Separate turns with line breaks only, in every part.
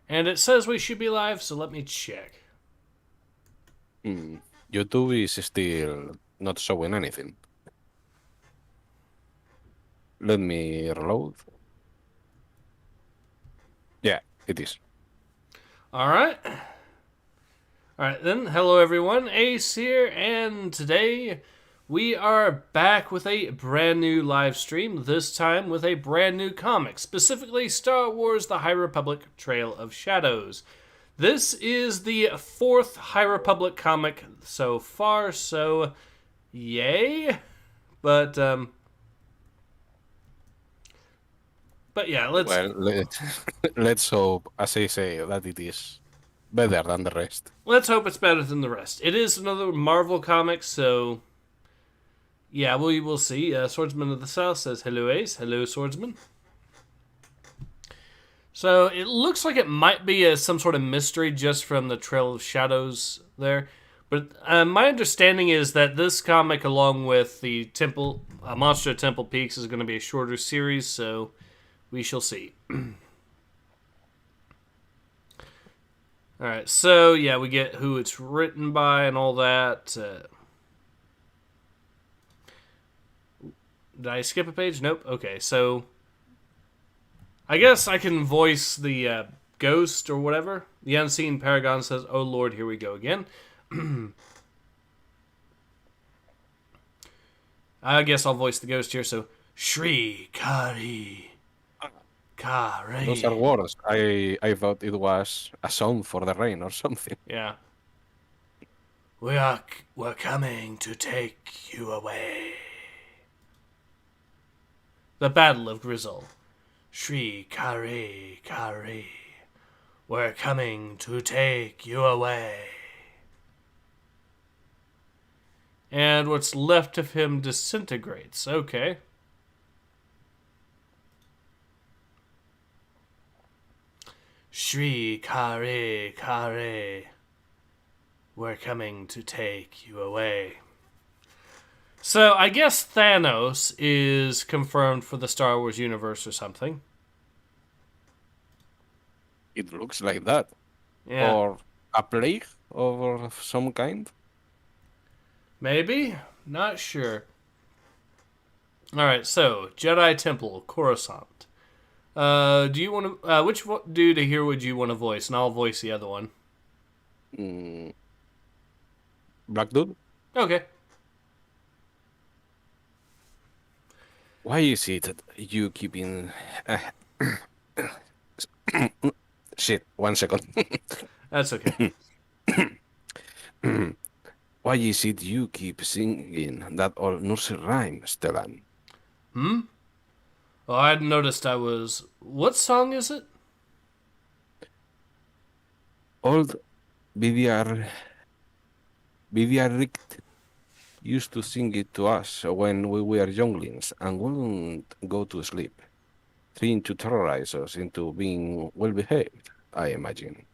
And it says we should be live, so let me check.
YouTube is still not showing anything. Let me reload. Yeah, it is.
All right. All right, then. Hello, everyone. Ace here, and today we are back with a brand new live stream, this time with a brand new comic, specifically Star Wars The High Republic Trail of Shadows. This is the fourth High Republic comic so far, so yay. But yeah, let's
Well, let's hope, as I say, that it is better than the rest.
let's hope it's better than the rest. It is another Marvel comic, so yeah, we will see. Swordsman of the South says hello, Ace. Hello, Swordsman. So it looks like it might be some sort of mystery just from the Trail of Shadows there. But my understanding is that this comic, along with the Temple Monster at Temple Peaks, is going to be a shorter series. So we shall see. All right. So yeah, we get who it's written by and all that. Did I skip a page? Nope. Okay. So I guess I can voice the ghost or whatever. The Unseen Paragon says, "Oh Lord, here we go again." I guess I'll voice the ghost here. So, Shri Kari
Those are
Kare.
words. I thought it was a song for the rain or something.
Yeah. We're coming to take you away. The Battle of Grizzle. Shri Kari Kari. We're coming to take you away. And what's left of him disintegrates. Okay. Shri Kare Kare. We're coming to take you away. So I guess Thanos is confirmed for the Star Wars universe or something.
It looks like that.
Yeah.
Or a plague of some kind.
Maybe? Not sure. Alright, so Jedi Temple, Coruscant. Do you want to? Which dude here would you want to voice? And I'll voice the other one.
Mm, Black Dude?
Okay.
Why is it that you keeping... Shit, 1 second.
That's okay.
Why is it you keep singing that old nursery rhyme, Stellan?
Well, I'd noticed I was. What song is it?
Old Vidyar Richt used to sing it to us when we were younglings and wouldn't go to sleep, trying to terrorize us into being well behaved, I imagine.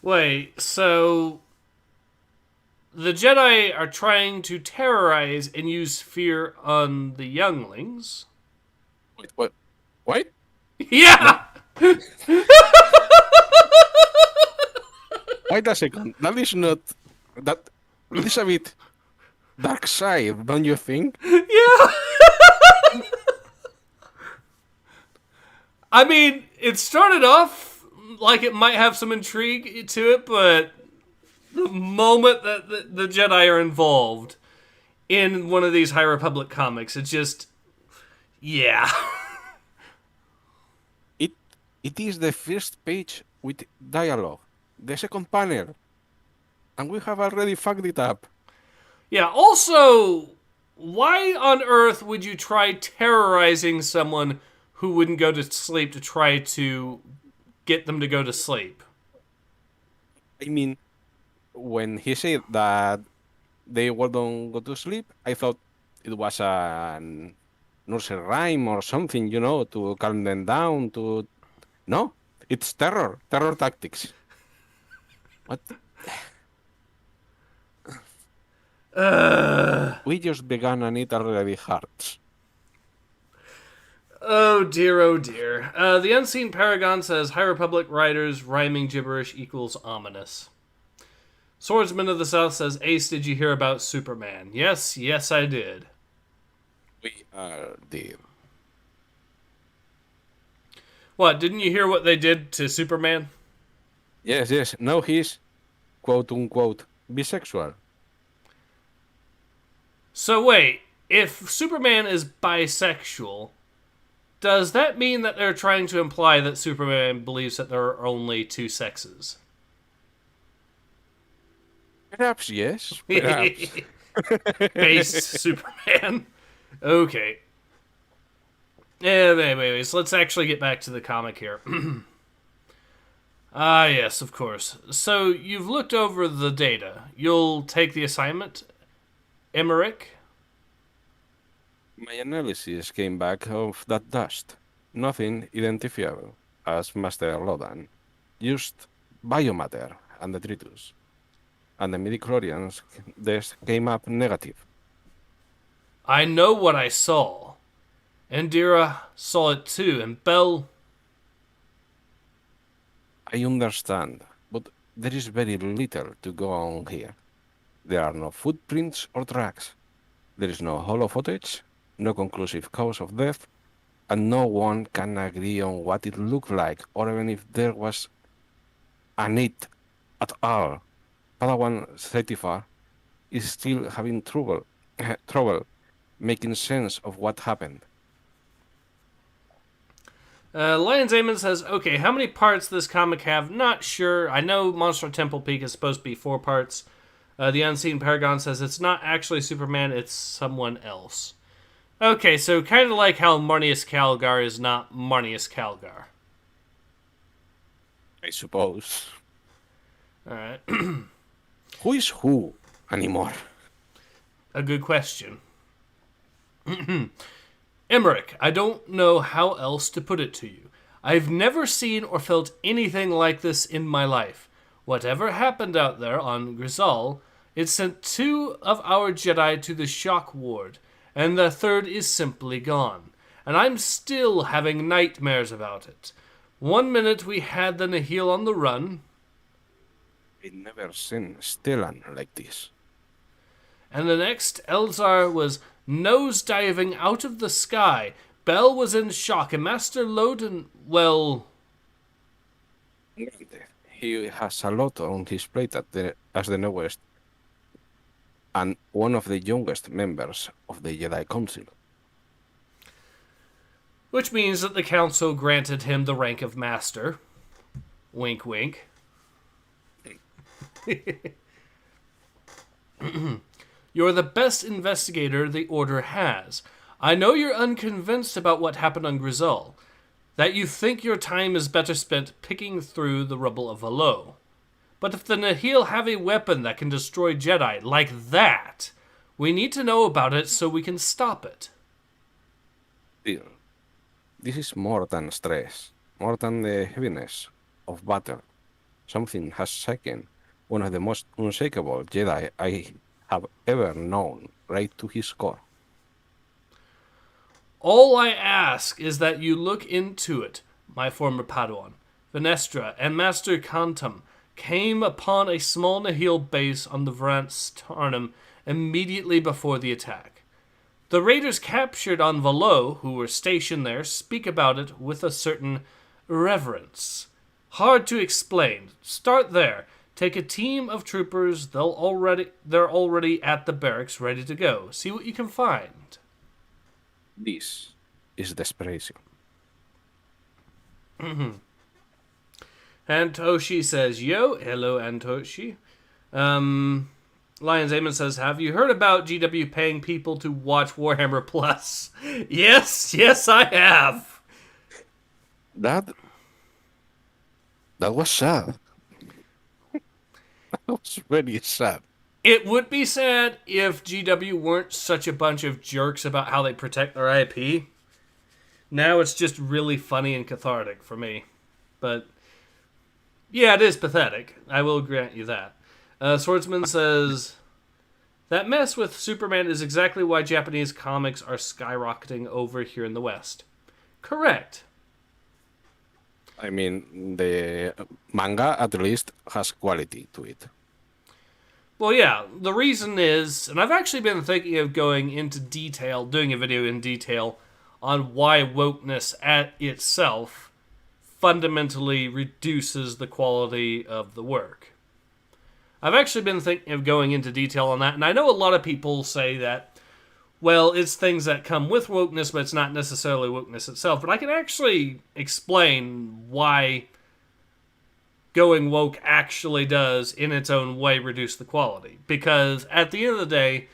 Wait, so the Jedi are trying to terrorize and use fear on the younglings.
Wait, what? What?
Yeah!
Wait a second. That is not... That is a bit dark side, don't you think?
Yeah! I mean, it started off like it might have some intrigue to it, but the moment that the Jedi are involved in one of these High Republic comics, it just. Yeah.
It it is the first page with dialogue, the second panel, and we have already fucked it up.
Yeah, also, why on earth would you try terrorizing someone who wouldn't go to sleep to try to get them to go to sleep?
I mean, when he said that they wouldn't go to sleep, I thought it was a nursery rhyme or something, to calm them down. No, it's terror tactics. What? We just began and it already hurts.
Oh dear, oh dear. The Unseen Paragon says High Republic writers rhyming gibberish equals ominous. Swordsman of the South says, Ace, did you hear about Superman? Yes, yes, I did.
We are the.
What, didn't you hear what they did to Superman?
Yes, yes. Now he's quote unquote bisexual.
So wait, if Superman is bisexual, does that mean that they're trying to imply that Superman believes that there are only two sexes?
Perhaps yes. Perhaps.
Based Superman. Okay. Anyways, let's actually get back to the comic here. Ah, yes, of course. So you've looked over the data. You'll take the assignment, Emmerich?
My analysis came back of that dust. Nothing identifiable as Master Lodan. Just biomatter and detritus. And the midichlorians this came up negative.
I know what I saw. Indira saw it too, and Bell...
I understand, but there is very little to go on here. There are no footprints or tracks. There is no hollow footage, no conclusive cause of death, and no one can agree on what it looked like, or even if there was an it at all. Padawan Thetifa is still having trouble making sense of what happened.
Lions Amon says, okay, how many parts this comic have? Not sure. I know Monster Temple Peak is supposed to be 4 parts. The Unseen Paragon says it's not actually Superman, it's someone else. Okay, so kind of like how Marnius Calgar is not Marnius Calgar.
I suppose.
Alright.
Who is who anymore?
A good question. Emmerich, I don't know how else to put it to you. I've never seen or felt anything like this in my life. Whatever happened out there on Grisal, it sent 2 of our Jedi to the shock ward, and the 3rd is simply gone. And I'm still having nightmares about it. One minute we had the Nihil on the run.
I'd never seen Stellan like this.
And the next, Elzar was nose-diving out of the sky. Bell was in shock, and Master Loden, well...
He has a lot on his plate as the newest and one of the youngest members of the Jedi Council.
Which means that the Council granted him the rank of Master. Wink, wink. You're the best investigator the Order has. I know you're unconvinced about what happened on Grisal, that you think your time is better spent picking through the rubble of Valo. But if the Nihil have a weapon that can destroy Jedi like that, we need to know about it so we can stop it.
Still, this is more than stress, more than the heaviness of battle. Something has shaken one of the most unshakable Jedi I have ever known, right to his core.
All I ask is that you look into it, my former Padawan. Venestra and Master Kantam came upon a small Nihil base on the Vrant Starnum immediately before the attack. The raiders captured on Valo, who were stationed there, speak about it with a certain reverence. Hard to explain. Start there. Take a team of troopers. They're already at the barracks, ready to go. See what you can find.
This is desperation.
Antoshi says, yo, hello Antoshi. Lions Amon says, have you heard about GW paying people to watch Warhammer Plus? Yes, I have.
That was sad. That was really sad.
It would be sad if GW weren't such a bunch of jerks about how they protect their IP. Now it's just really funny and cathartic for me. But, yeah, it is pathetic. I will grant you that. Swordsman says, that mess with Superman is exactly why Japanese comics are skyrocketing over here in the West. Correct.
I mean, the manga at least has quality to it.
Well, yeah, the reason is, and I've actually been thinking of going into detail, doing a video in detail on why wokeness at itself fundamentally reduces the quality of the work. I've actually been thinking of going into detail on that, and I know a lot of people say that, well, it's things that come with wokeness, but it's not necessarily wokeness itself. But I can actually explain why going woke actually does, in its own way, reduce the quality. Because at the end of the day,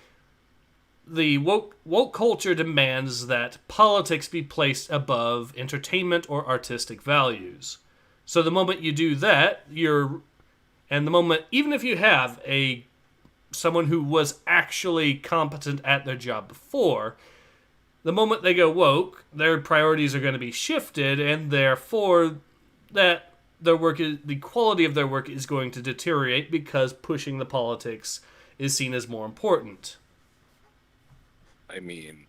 the woke culture demands that politics be placed above entertainment or artistic values. So the moment you do that, and the moment, even if you have someone who was actually competent at their job before, the moment they go woke, their priorities are going to be shifted, and therefore that the quality of their work is going to deteriorate because pushing the politics is seen as more important.
I mean,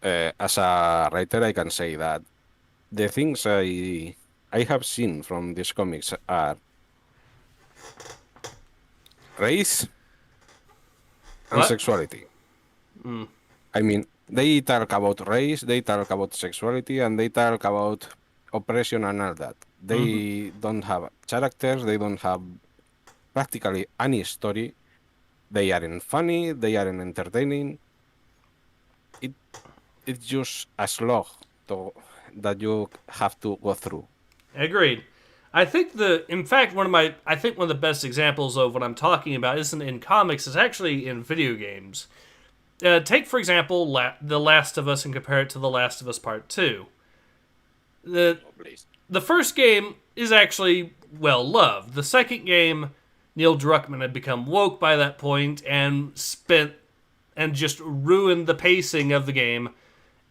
as a writer, I can say that the things I have seen from these comics are race and
What?
sexuality. I mean, they talk about race, they talk about sexuality, and they talk about oppression and all that. They don't have characters, they don't have practically any story. They aren't funny, they aren't entertaining. It's just a slog that you have to go through.
Agreed. I think one of the best examples of what I'm talking about isn't in comics, it's actually in video games. Take, for example, The Last of Us and compare it to The Last of Us Part 2. The first game is actually well loved. The second game, Neil Druckmann had become woke by that point and just ruined the pacing of the game,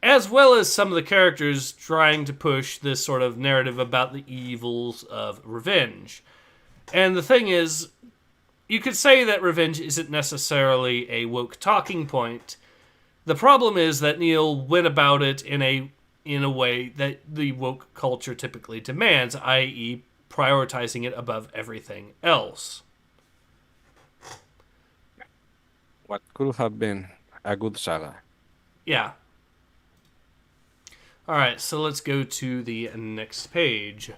as well as some of the characters trying to push this sort of narrative about the evils of revenge. And the thing is, you could say that revenge isn't necessarily a woke talking point. The problem is that Neil went about it in a way that the woke culture typically demands, i.e., prioritizing it above everything else.
What could have been a good saga.
Yeah. Alright, so let's go to the next page.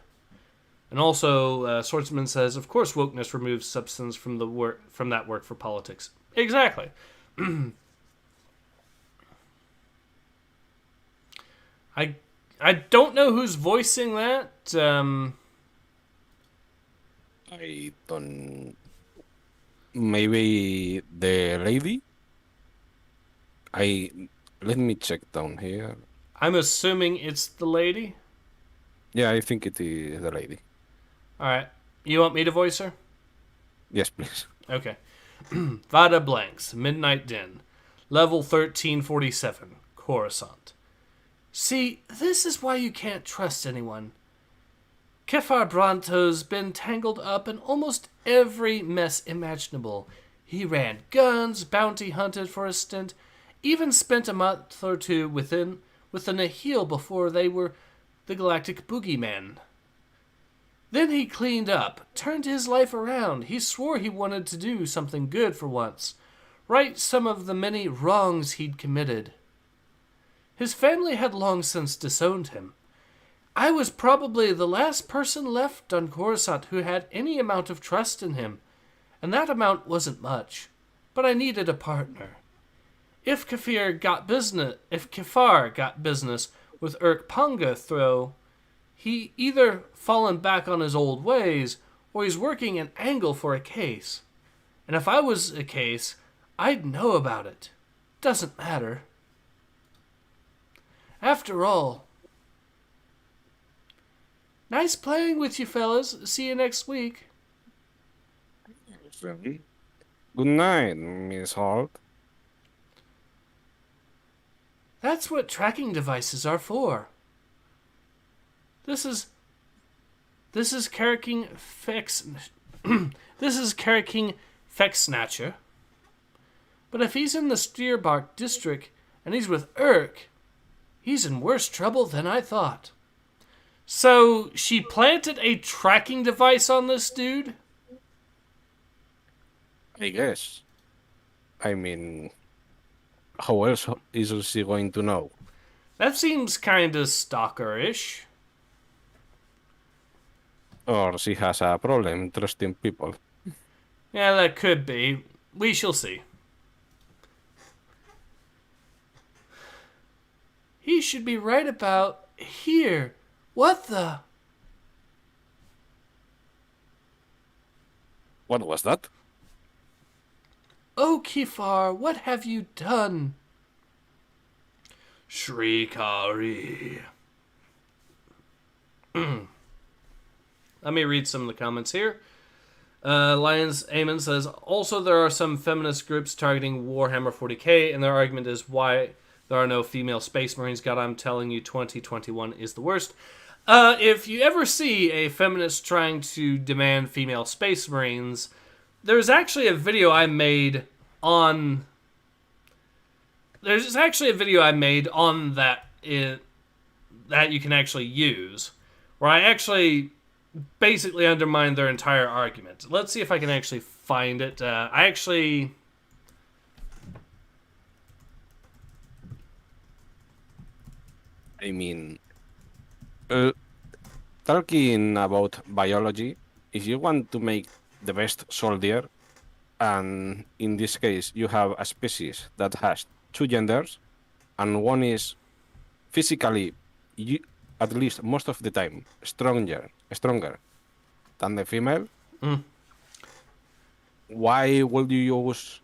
And also, Swordsman says, of course wokeness removes substance from that work for politics. Exactly. I don't know who's voicing that.
I don't. Maybe the lady. Let me check down here.
I'm assuming it's the lady.
Yeah, I think it is the lady.
Alright. You want me to voice her?
Yes, please.
Okay. Vada Blanks, Midnight Den. Level 1347, Coruscant. See, this is why you can't trust anyone. Kefar Bronto's been tangled up in almost every mess imaginable. He ran guns, bounty hunted for a stint, even spent a month or two with the Nihil before they were the Galactic Boogeyman. Then he cleaned up, turned his life around. He swore he wanted to do something good for once, right some of the many wrongs he'd committed. His family had long since disowned him. I was probably the last person left on Coruscant who had any amount of trust in him, and that amount wasn't much, but I needed a partner. If Kefar got business with Urk Ponga he either fallen back on his old ways, or he's working an angle for a case. And if I was a case, I'd know about it. Doesn't matter. After all, nice playing with you fellas. See you next week.
Good night, Miss Hart.
That's what tracking devices are for. This is Karaking Fex. This is Karaking Fex Snatcher. But if he's in the Steerbark district and he's with Urk, He's in worse trouble than I thought. So she planted a tracking device on this dude?
I guess. I mean, how else is she going to know?
That seems kinda stalkerish.
Or she has a problem trusting people.
Yeah, that could be. We shall see. He should be right about here. What the?
What was that?
Oh, Kifar, what have you done? Shrikari. Let me read some of the comments here. Lions Amon says, also there are some feminist groups targeting Warhammer 40k, and their argument is why there are no female Space Marines. God, I'm telling you, 2021 is the worst. If you ever see a feminist trying to demand female Space Marines, there's actually a video I made on... There's actually a video I made on that that you can actually use, where I actually basically undermine their entire argument. Let's see if I can actually find it. I
mean, talking about biology, if you want to make the best soldier, and in this case you have a species that has two genders, and one is physically, at least most of the time, stronger than the female, why would you use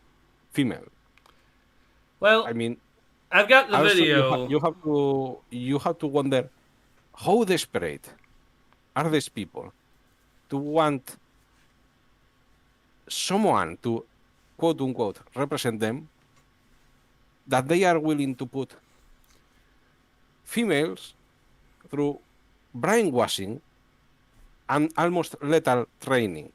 female?
Well,
I mean,
I've got the
also
video.
You have to wonder how desperate are these people to want someone to quote unquote represent them, that they are willing to put females through brainwashing and almost lethal training.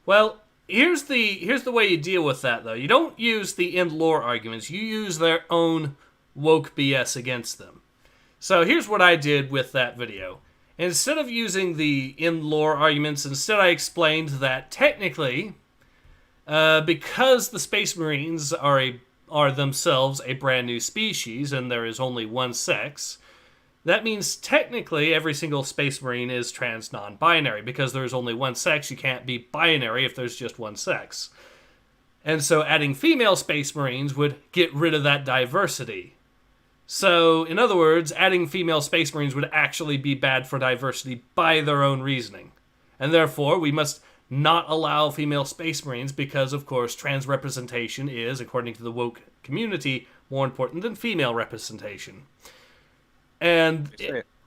Well, here's the way you deal with that, though. You don't use the end lore arguments. You use their own woke BS against them. So here's what I did with that video. Instead of using the end lore arguments, instead I explained that technically, because the Space Marines are themselves a brand new species and there is only one sex, that means technically every single Space Marine is trans non-binary. Because there's only one sex, you can't be binary if there's just one sex. And so adding female Space Marines would get rid of that diversity. So, in other words, adding female Space Marines would actually be bad for diversity by their own reasoning. And therefore, we must not allow female Space Marines because, of course, trans representation is, according to the woke community, more important than female representation. And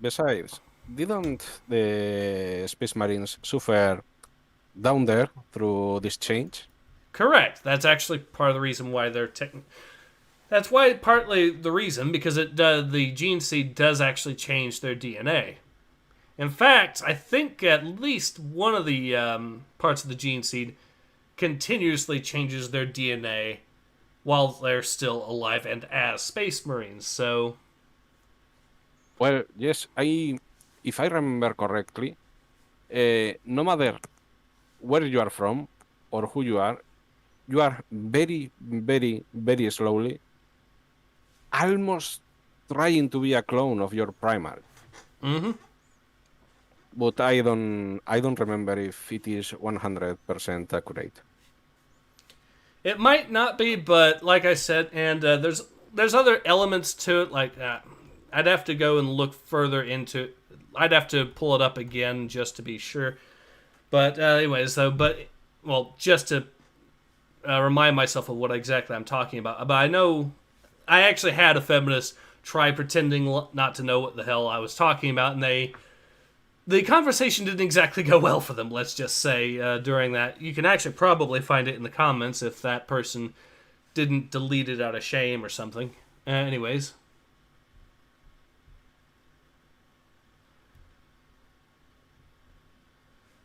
besides, didn't the Space Marines suffer down there through this change?
Correct. That's actually part of the reason why they're That's why partly the reason, because the gene seed does actually change their DNA. In fact, I think at least one of the parts of the gene seed continuously changes their DNA while they're still alive and as Space Marines. So,
well, yes, if I remember correctly, no matter where you are from or who you are very, very, very slowly almost trying to be a clone of your primal. But I don't remember if it is 100% accurate.
it might not be, but like I said, and there's other elements to it. Like I'd have to go and look further into. I'd have to pull it up again just to be sure. But anyways, though, just to remind myself of what exactly I'm talking about. But I know I actually had a feminist try pretending not to know what the hell I was talking about, and the conversation didn't exactly go well for them, let's just say, during that. You can actually probably find it in the comments if that person didn't delete it out of shame or something. Anyways.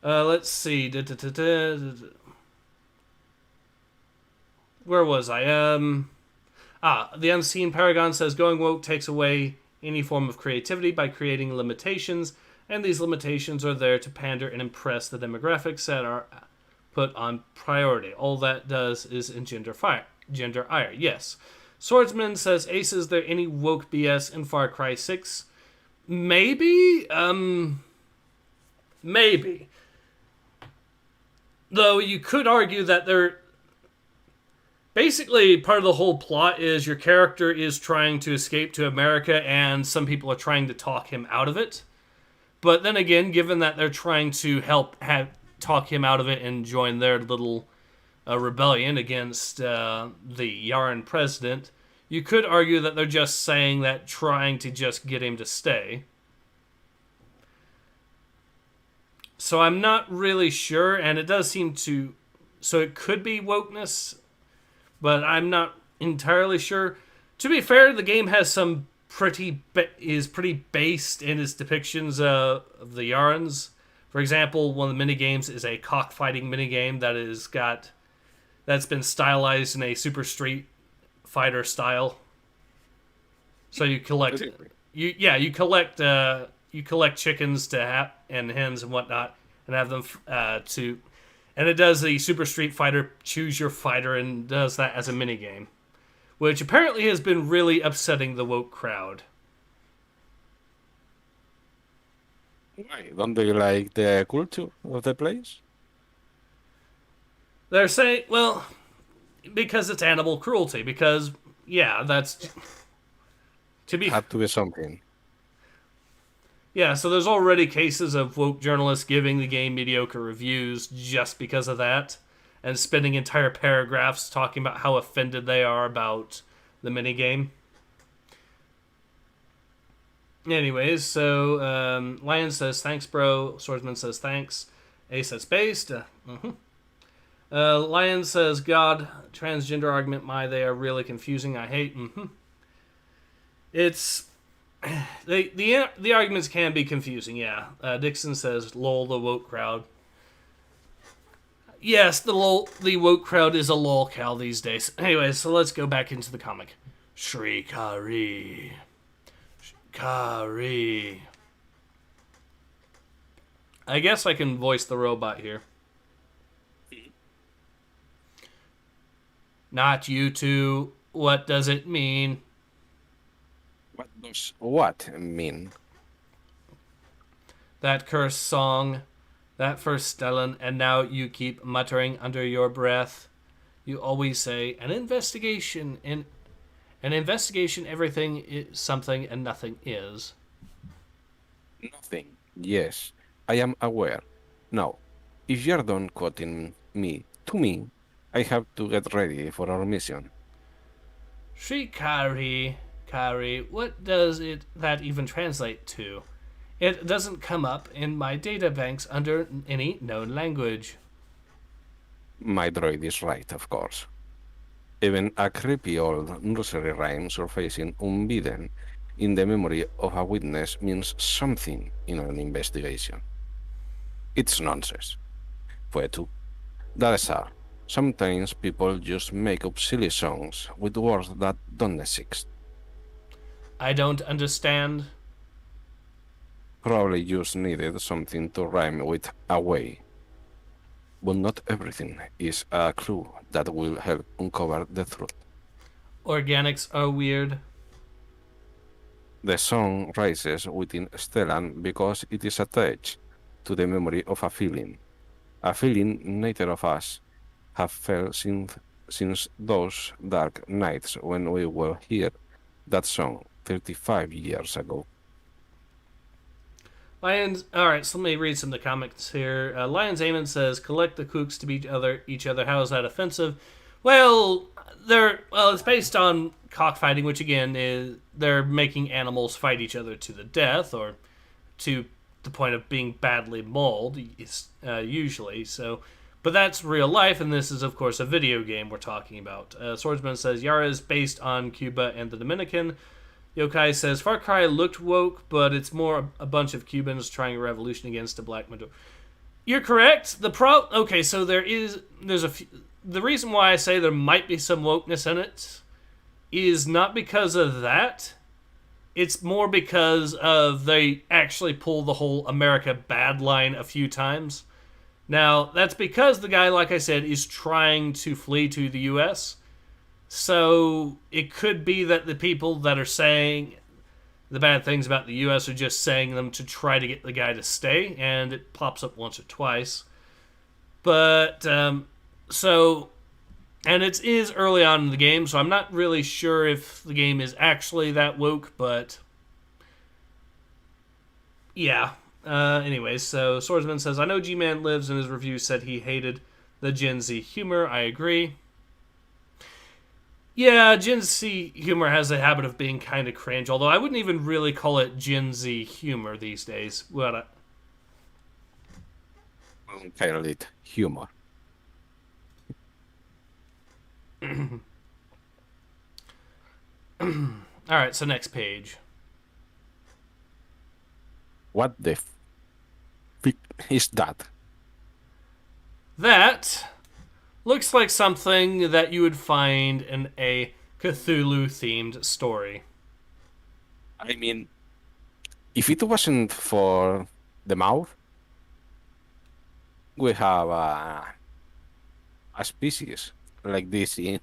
Let's see. Where was I? The Unseen Paragon says going woke takes away any form of creativity by creating limitations, and these limitations are there to pander and impress the demographics that are put on priority. All that does is engender ire. Yes. Swordsman says, Ace, is there any woke BS in Far Cry 6? Maybe. Maybe. Though you could argue that they're... Basically, part of the whole plot is your character is trying to escape to America, and some people are trying to talk him out of it. But then again, given that they're trying to talk him out of it and join their little rebellion against the Yarn president, you could argue that they're just saying that, trying to just get him to stay. So I'm not really sure, and it does seem to... So it could be wokeness, but I'm not entirely sure. To be fair, the game has some is pretty based in its depictions of the Yarns. For example, one of the minigames is a cockfighting minigame that's been stylized in a Super Street Fighter style. So you collect you collect chickens and hens and whatnot, and have them and it does the Super Street Fighter Choose Your Fighter, and does that as a minigame, which apparently has been really upsetting the woke crowd.
Why? Don't they like the culture of the place?
They're saying, well, because it's animal cruelty. Because, yeah, that's...
Had to be something.
Yeah, so there's already cases of woke journalists giving the game mediocre reviews just because of that, and spending entire paragraphs talking about how offended they are about the minigame. Anyways, so Lion says, thanks, bro. Swordsman says, thanks. Ace says, based. Lion says, God, transgender argument, they are really confusing. I hate. It's... The arguments can be confusing, yeah. Dixon says, lol, the woke crowd. Yes, the woke crowd is a lol cow these days. Anyway, so let's go back into the comic. Kari. I guess I can voice the robot here. Not you two. What does it mean?
What does what mean?
That cursed song, that first Stellan, and now you keep muttering under your breath. You always say, an investigation, everything is something and nothing is.
Nothing. Yes, I am aware. Now, if you're done quoting me, I have to get ready for our mission.
Kari, what does that even translate to? It doesn't come up in my data banks under any known language.
My droid is right, of course. Even a creepy old nursery rhyme surfacing unbidden in the memory of a witness means something in an investigation. It's nonsense. Poetu. That is all. Sometimes people just make up silly songs with words that don't exist.
I don't understand.
Probably just needed something to rhyme with away. But not everything is a clue that will help uncover the truth.
Organics are weird.
The song rises within Stellan because it is attached to the memory of a feeling neither of us have felt since those dark nights when we will hear that song 35 years ago.
Alright, so let me read some of the comments here. Lions Amon says, collect the kooks to beat each other. How is that offensive? Well, it's based on cockfighting, which again is they're making animals fight each other to the death, or to the point of being badly mauled, usually. So, but that's real life, and this is of course a video game we're talking about. Swordsman says Yara is based on Cuba and the Dominican. Yokai says Far Cry looked woke, but it's more a bunch of Cubans trying a revolution against a black majority. You're correct. Okay, so there's a few. The reason why I say there might be some wokeness in it is not because of that. It's more because of they actually pull the whole America bad line a few times. Now, that's because the guy, like I said, is trying to flee to the U.S. So it could be that the people that are saying the bad things about the U.S. are just saying them to try to get the guy to stay, and it pops up once or twice. But, so, and it is early on in the game, so I'm not really sure if the game is actually that woke, but yeah. Anyways, so Swordsman says, I know G-Man Lives in his review said he hated the Gen Z humor. I agree. Yeah, Gen Z humor has a habit of being kind of cringe, although I wouldn't even really call it Gen Z humor these days. What?
Kind of humor.
Alright, so next page.
What the f is that?
That looks like something that you would find in a Cthulhu-themed story.
I mean, if it wasn't for the mouth, we have a species like this in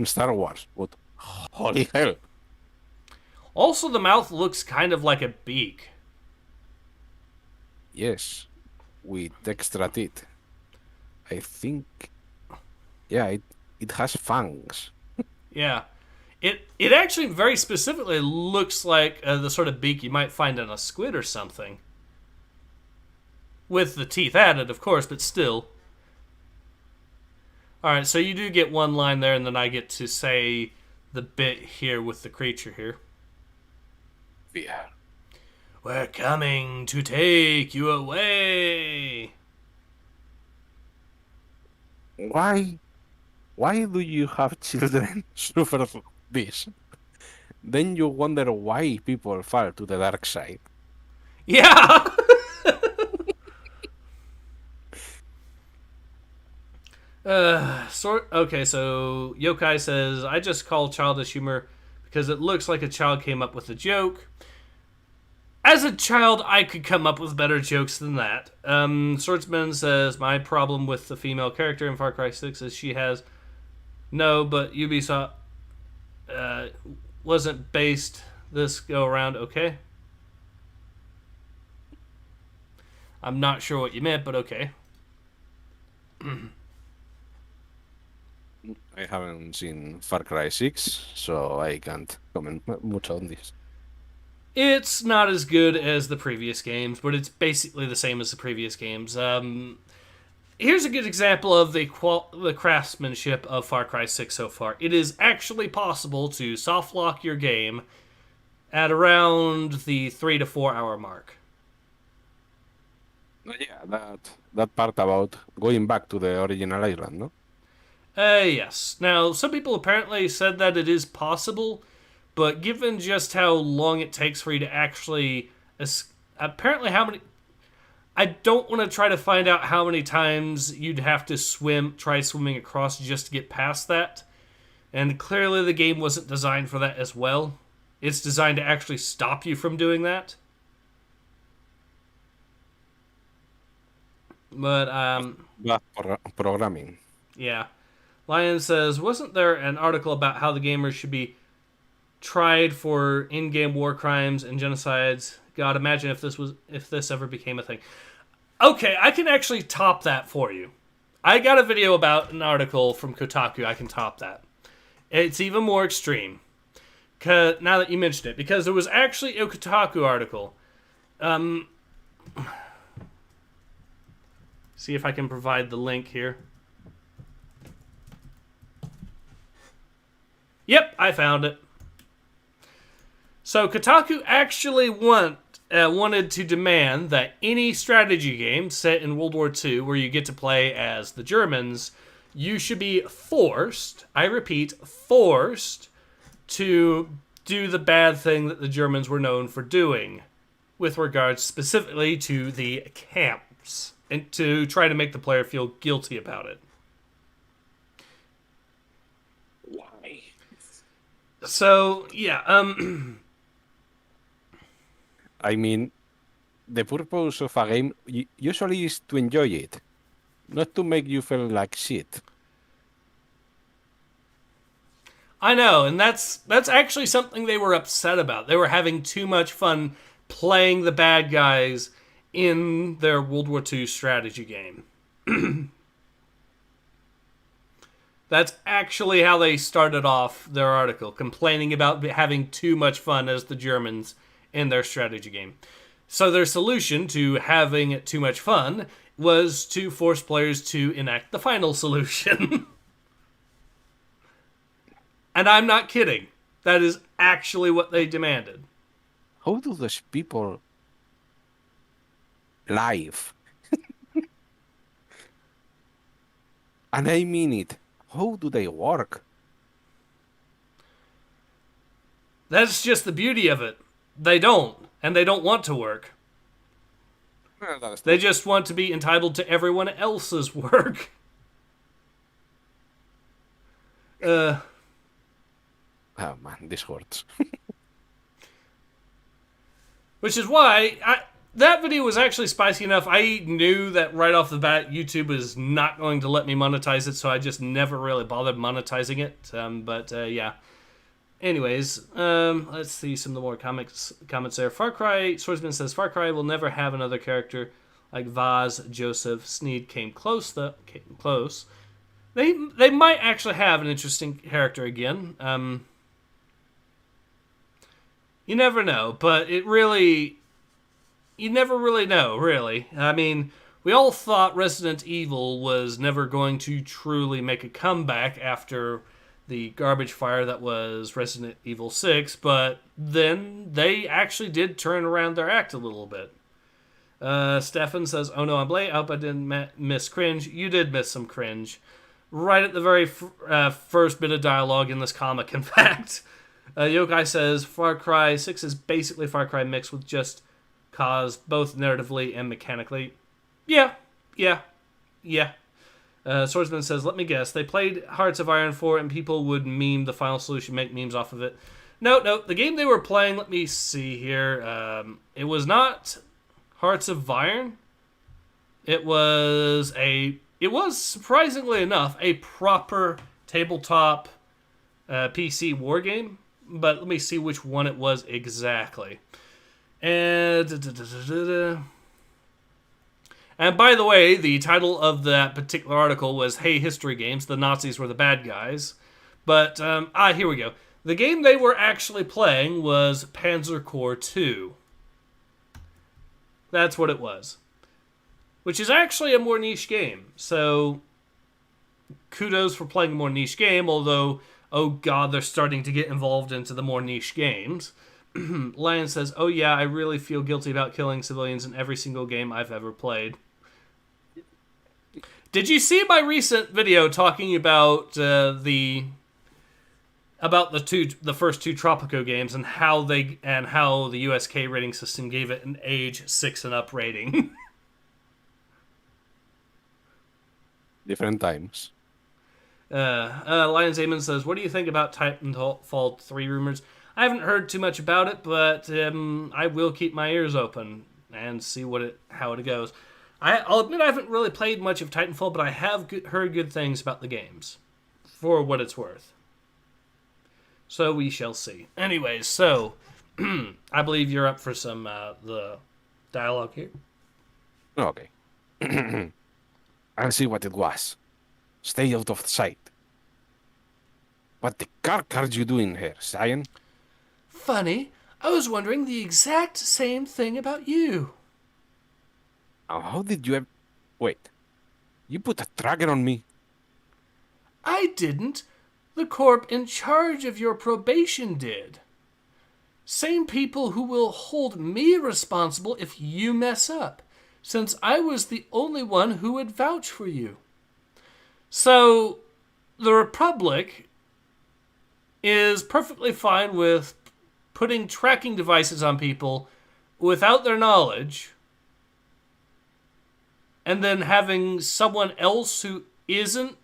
Star Wars. But holy hell.
Also, the mouth looks kind of like a beak.
Yes, with extra teeth. I think, yeah, it has fangs.
Yeah. It actually very specifically looks like the sort of beak you might find in a squid or something. With the teeth added, of course, but still. Alright, so you do get one line there, and then I get to say the bit here with the creature here.
Yeah.
We're coming to take you away.
Why do you have children suffer this? Then you wonder why people fall to the dark side.
Yeah! Okay, so Yokai says, I just call childish humor because it looks like a child came up with a joke. As a child, I could come up with better jokes than that. Swordsman says, my problem with the female character in Far Cry 6 is she has no, but Ubisoft wasn't based this go around, okay? I'm not sure what you meant, but okay.
I haven't seen Far Cry 6, so I can't comment much on this.
It's not as good as the previous games, but it's basically the same as the previous games. Here's a good example of the craftsmanship of Far Cry 6 so far. It is actually possible to soft lock your game at around the 3 to 4 hour mark.
Yeah, that part about going back to the original island, no?
Yes. Now, some people apparently said that it is possible, but given just how long it takes for you to actually... Apparently how many... I don't want to try to find out how many times you'd have to try swimming across just to get past that. And clearly the game wasn't designed for that as well. It's designed to actually stop you from doing that. But,
programming.
Yeah. Lion says, wasn't there an article about how the gamers should be tried for in-game war crimes and genocides? God, imagine if this ever became a thing. Okay, I can actually top that for you. I got a video about an article from Kotaku. I can top that. It's even more extreme. Now that you mentioned it, because there was actually a Kotaku article. See if I can provide the link here. Yep, I found it. So Kotaku actually wanted to demand that any strategy game set in World War II where you get to play as the Germans, you should be forced, I repeat, forced to do the bad thing that the Germans were known for doing with regards specifically to the camps and to try to make the player feel guilty about it.
Why?
So yeah,
I mean, the purpose of a game usually is to enjoy it, not to make you feel like shit.
I know, and that's actually something they were upset about. They were having too much fun playing the bad guys in their World War II strategy game. That's actually how they started off their article, complaining about having too much fun as the Germans in their strategy game. So their solution to having too much fun was to force players to enact the final solution. And I'm not kidding. That is actually what they demanded.
How do those people live? And I mean it. How do they work?
That's just the beauty of it. They don't, and they don't want to work.
Well, that's
They
true.
just want to be entitled to everyone else's work. Uh,
Oh man, this hurts.
which is why that video was actually spicy enough. I knew that right off the bat, YouTube was not going to let me monetize it, so I just never really bothered monetizing it. Yeah. Anyways, let's see some of the more comments there. Far Cry Swordsman says Far Cry will never have another character like Vaz, Joseph, Sneed came close. Came close. They might actually have an interesting character again. You never know, but you never really know, really. I mean, we all thought Resident Evil was never going to truly make a comeback after the garbage fire that was Resident Evil 6, but then they actually did turn around their act a little bit. Stefan says, "Oh no, I'm late. I hope I didn't miss cringe." You did miss some cringe. Right at the very first bit of dialogue in this comic, in fact. Yokai says, Far Cry 6 is basically Far Cry mixed with just cause, both narratively and mechanically. Yeah, yeah, yeah. Swordsman says, let me guess, they played Hearts of Iron 4 and people would meme the final solution, make memes off of it. No, the game they were playing, let me see here, it was not Hearts of Iron. It was surprisingly enough, a proper tabletop PC war game. But let me see which one it was exactly. And by the way, the title of that particular article was Hey History Games, the Nazis were the bad guys. But, here we go. The game they were actually playing was Panzer Corps 2. That's what it was. Which is actually a more niche game. So, kudos for playing a more niche game, although, oh god, they're starting to get involved into the more niche games. Lion says, oh yeah, I really feel guilty about killing civilians in every single game I've ever played. Did you see my recent video talking about the first two Tropico games and how the USK rating system gave it an age 6 and up rating?
Different times.
Lions Amon says, what do you think about Titanfall 3 rumors? I haven't heard too much about it, but I will keep my ears open and see how it goes. I'll admit I haven't really played much of Titanfall, but I have heard good things about the games, for what it's worth. So we shall see. Anyways, so I believe you're up for some the dialogue here.
Okay. I'll see what it was. Stay out of sight. What the cark are you doing here, Cyan?
Funny. I was wondering the exact same thing about you.
How did you Wait. You put a tracker on me?
I didn't. The corp in charge of your probation did. Same people who will hold me responsible if you mess up, since I was the only one who would vouch for you. So, the Republic is perfectly fine with putting tracking devices on people without their knowledge, and then having someone else who isn't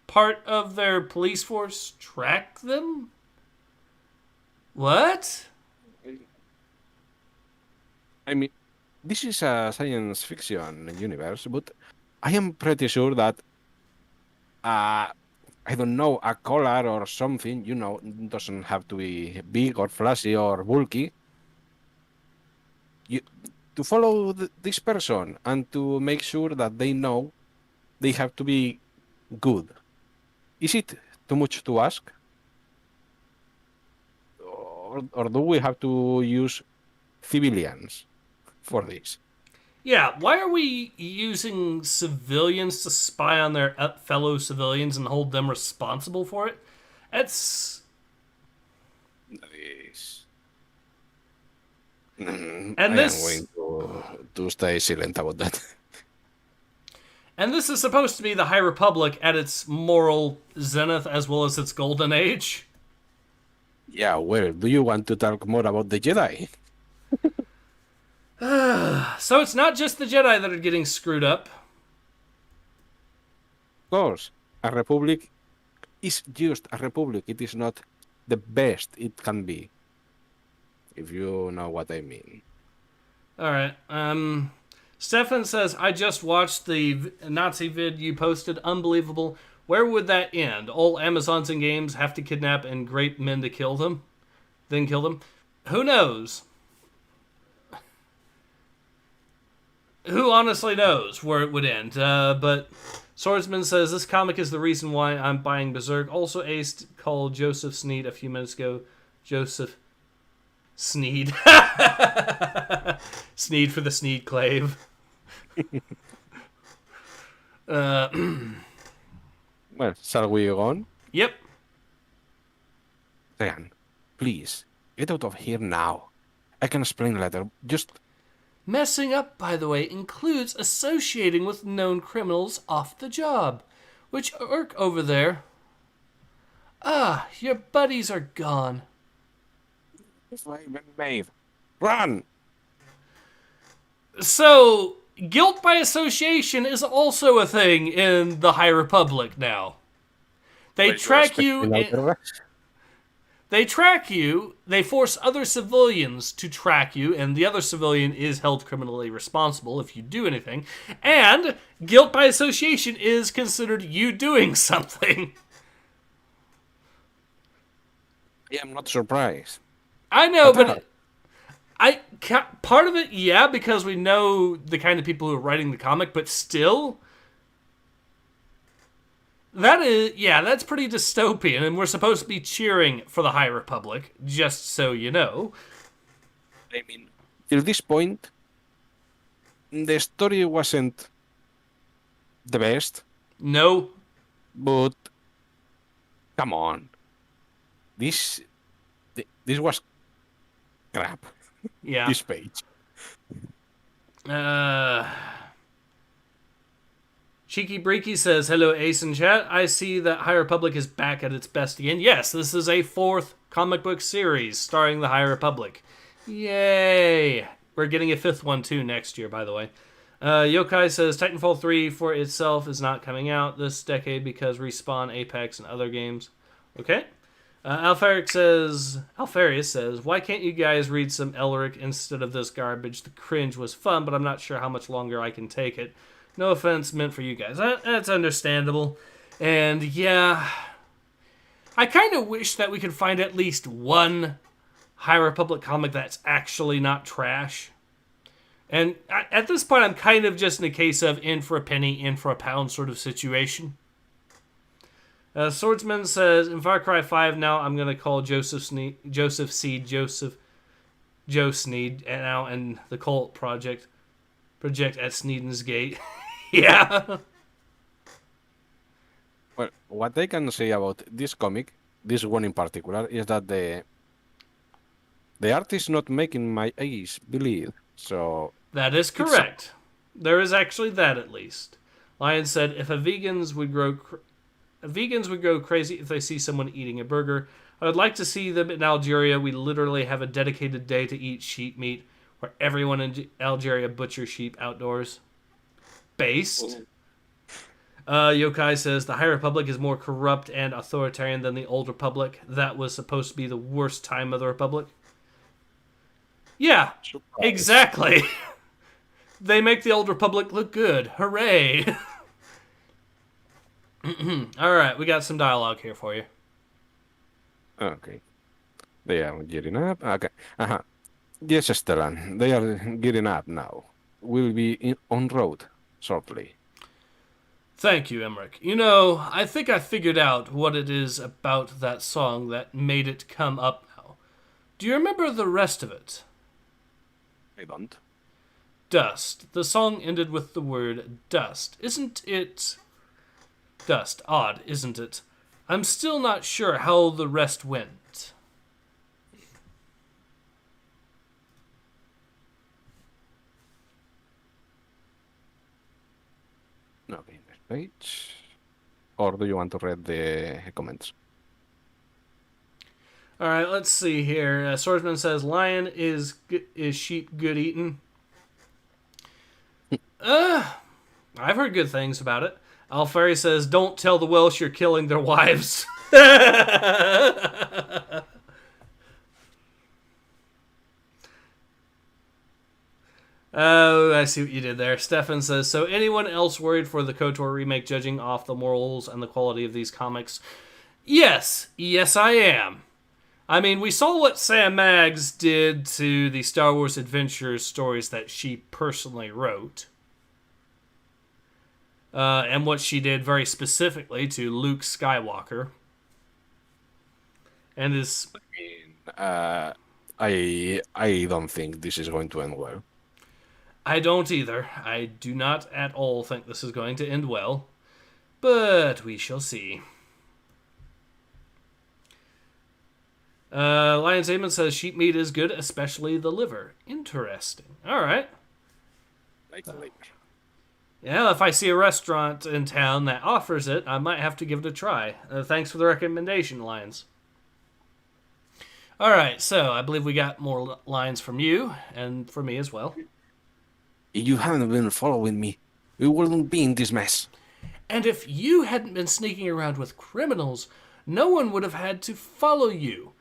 part of their police force track them? What?
I mean, this is a science fiction universe, but I am pretty sure that I don't know, a collar or something, doesn't have to be big or flashy or bulky. You, to follow this person and to make sure that they know they have to be good. Is it too much to ask? Or do we have to use civilians for this?
Yeah, why are we using civilians to spy on their fellow civilians and hold them responsible for it? That's
This.
and
I am
this
going to stay silent about that.
and this is supposed to be the High Republic at its moral zenith as well as its golden age.
Yeah, well, do you want to talk more about the Jedi?
So it's not just the Jedi that are getting screwed up.
Of course, a republic is just a republic. It is not the best it can be, if you know what I mean.
All right. Stefan says, I just watched the Nazi vid you posted. Unbelievable. Where would that end? All Amazons and games have to kidnap and grape men to kill them? Then kill them? Who knows? Who honestly knows where it would end? But Swordsman says, this comic is the reason why I'm buying Berserk. Also aced called Joseph Sneed a few minutes ago. Joseph Sneed. Sneed for the Sneed Clave.
Well, shall we go on?
Yep.
Ryan, please, get out of here now. I can explain later. Just
Messing up, by the way, includes associating with known criminals off the job. Which irk over there? Ah, your buddies are gone.
Maeve, run!
So, guilt by association is also a thing in the High Republic now. They track you. They track you. They force other civilians to track you, and the other civilian is held criminally responsible if you do anything. And guilt by association is considered you doing something.
I am not surprised.
I know, but part of it, yeah, because we know the kind of people who are writing the comic, but still, that's pretty dystopian, and we're supposed to be cheering for the High Republic, just so you know.
I mean, till this point, the story wasn't the best,
No.
but come on, this was crap.
Yeah.
This page.
Cheeky Breaky says, hello, Ace in chat. I see that High Republic is back at its best again. Yes, this is a 4th comic book series starring the High Republic. Yay! We're getting a 5th one, too, next year, by the way. Yokai says, Titanfall 3 for itself is not coming out this decade because Respawn, Apex, and other games. Okay. Alfarius says, why can't you guys read some Elric instead of this garbage? The cringe was fun, but I'm not sure how much longer I can take it. No offense meant for you guys. That's understandable. And yeah, I kind of wish that we could find at least one High Republic comic that's actually not trash. And at this point, I'm kind of just in a case of in for a penny, in for a pound sort of situation. Swordsman says, in Far Cry 5 now, I'm going to call Joe Sneed now, and the Cult Project at Sneeden's Gate. Yeah.
Well, what I can say about this comic, this one in particular, is that the art is not making my eyes believe. So
that is correct. There is actually that, at least. Lion said, if vegans would go crazy if they see someone eating a burger. I would like to see them in Algeria. We literally have a dedicated day to eat sheep meat, where everyone in Algeria butchers sheep outdoors. Based. Yokai says the High Republic is more corrupt and authoritarian than the Old Republic. That was supposed to be the worst time of the Republic. Yeah,
Surprise.
exactly. They make the Old Republic look good. Hooray! All right, we got some dialogue here for you.
Okay. They are gearing up. Okay. Uh-huh. Yes, Stellan. They are gearing up now. We'll be on road shortly.
Thank you, Emmerich. You know, I think I figured out what it is about that song that made it come up now. Do you remember the rest of it?
I don't.
Dust. The song ended with the word dust. Isn't it... Dust. Odd, isn't it? I'm still not sure how the rest went.
Okay, next page. Or do you want to read the comments?
All right, let's see here. Swordsman says, "Lion is sheep good eating." I've heard good things about it. Alfari says, "Don't tell the Welsh you're killing their wives." Oh, I see what you did there. Stefan says, "So anyone else worried for the KOTOR remake judging off the morals and the quality of these comics?" Yes, I am. I mean, we saw what Sam Maggs did to the Star Wars Adventures stories that she personally wrote. And what she did very specifically to Luke Skywalker. And his...
I don't think this is going to end well.
I don't either. I do not at all think this is going to end well. But we shall see. Lions Amon says sheep meat is good, especially the liver. Interesting. All right.
Like the liver.
Yeah, if I see a restaurant in town that offers it, I might have to give it a try. Thanks for the recommendation, Lions. All right, so I believe we got more lines from you and from me as well.
If you hadn't been following me, we wouldn't be in this mess.
And if you hadn't been sneaking around with criminals, no one would have had to follow you.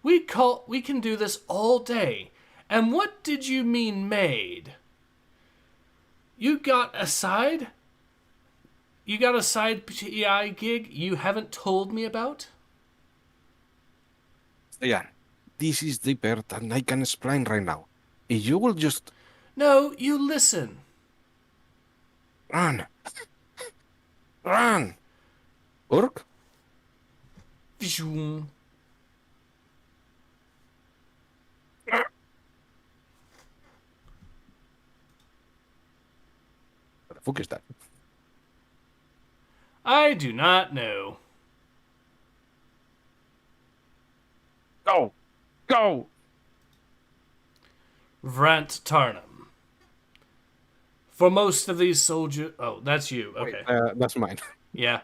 We can do this all day. And what did you mean made? You got a side? You got a side PI gig you haven't told me about?
Yeah, this is deeper than I can explain right now. If you will just
No, you listen.
run. Run! Urk?
Vishum.
What the fuck is that?
I do not know.
Go! Go!
Vrant Tarnum. For most of these soldiers... Oh, that's you. Okay.
Wait, that's mine.
Yeah.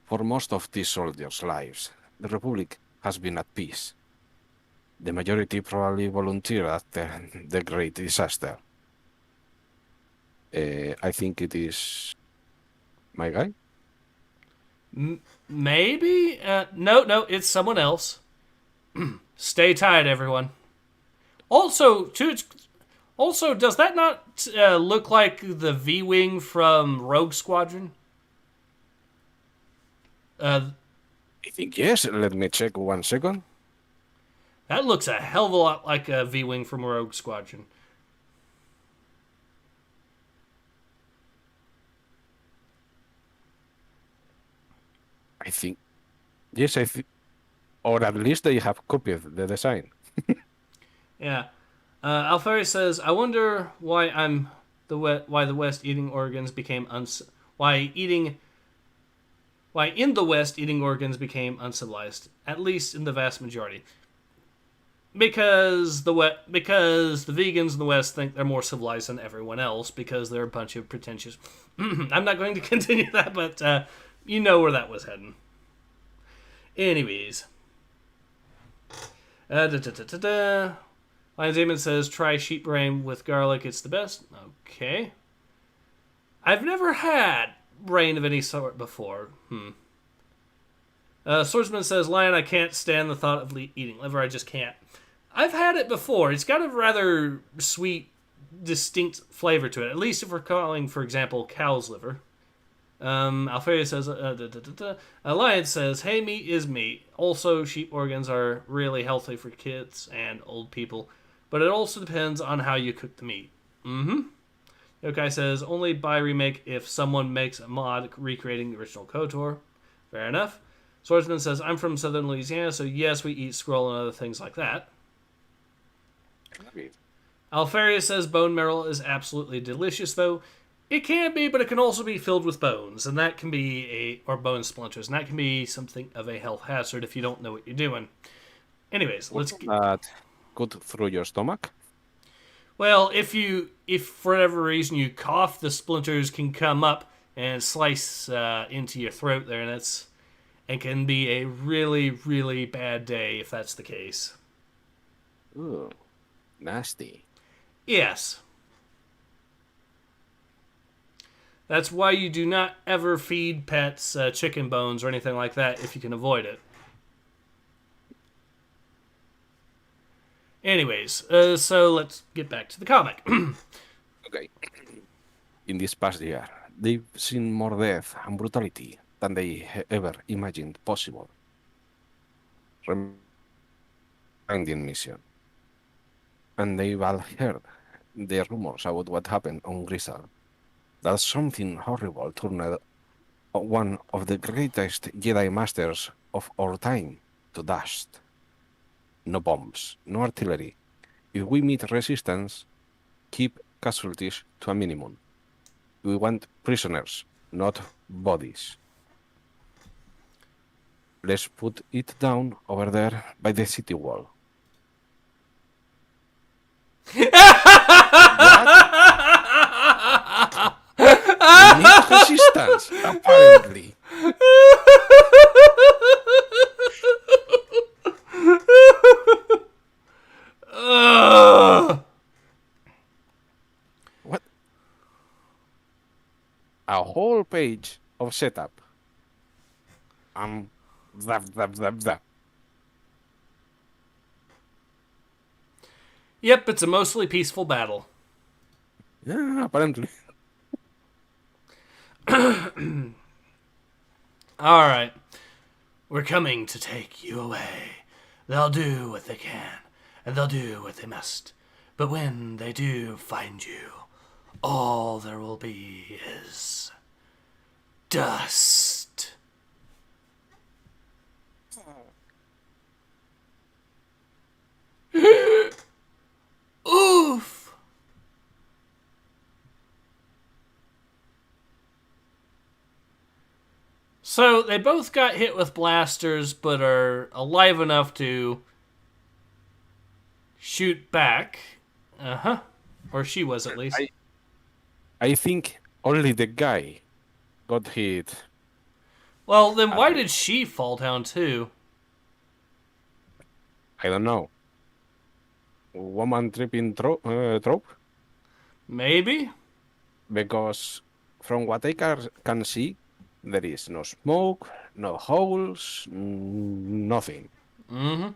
For most of these soldiers' lives, the Republic has been at peace. The majority probably volunteered after the Great Disaster. I think it is my guy.
Maybe? No, it's someone else. Stay tight, everyone. Also, does that not look like the V-Wing from Rogue Squadron?
I think yes. Let me check 1 second.
That looks a hell of a lot like a V-Wing from Rogue Squadron.
I think yes. Or at least they have copied the design.
Yeah. Alfari says, "I wonder why why the West eating organs became why in the West eating organs became uncivilized, at least in the vast majority. Because the vegans in the West think they're more civilized than everyone else because they're a bunch of pretentious." I'm not going to continue that, but you know where that was heading. Anyways. Lions Damon says, "Try sheep brain with garlic. It's the best." Okay. I've never had, rain of any sort before. Swordsman says, Lion, I can't stand the thought of eating liver. I just can't. I've had it before. It's got a rather sweet, distinct flavor to it. At least if we're calling, for example, cow's liver. Alferia says, Lion says, hey, meat is meat. Also, sheep organs are really healthy for kids and old people. But it also depends on how you cook the meat. Yokai says, only buy remake if someone makes a mod recreating the original KOTOR. Fair enough. Swordsman says, I'm from southern Louisiana, so yes, we eat squirrel and other things like that. Alferia says, bone marrow is absolutely delicious, though. It can be, but it can also be filled with bones, and that can be or bone splinters, and that can be something of a health hazard if you don't know what you're doing. Anyways, let's get...
Go through your stomach?
Well, if for whatever reason you cough, the splinters can come up and slice into your throat there, and it can be a really, really bad day if that's the case.
Ooh, nasty.
Yes. That's why you do not ever feed pets chicken bones or anything like that if you can avoid it. Anyways, so let's get back to the comic.
Okay. In this past year, they've seen more death and brutality than they ever imagined possible. Reminding mission. And they've all heard the rumors about what happened on Gristle. That something horrible turned one of the greatest Jedi Masters of our time to dust. No bombs, no artillery. If we meet resistance, keep casualties to a minimum. We want prisoners, not bodies. Let's put it down over there by the city wall. We need resistance, apparently. What? A whole page of setup. Zap.
Yep, it's a mostly peaceful battle.
Yeah, apparently.
Alright. We're coming to take you away. They'll do what they can, and they'll do what they must. But when they do find you, all there will be is dust. Oof! So they both got hit with blasters, but are alive enough to shoot back. Or she was, at least.
I think only the guy got hit.
Well, then why did she fall down too?
I don't know. Woman tripping trope?
Maybe?
Because from what I can see, there is no smoke, no holes, nothing.
Mm-hmm.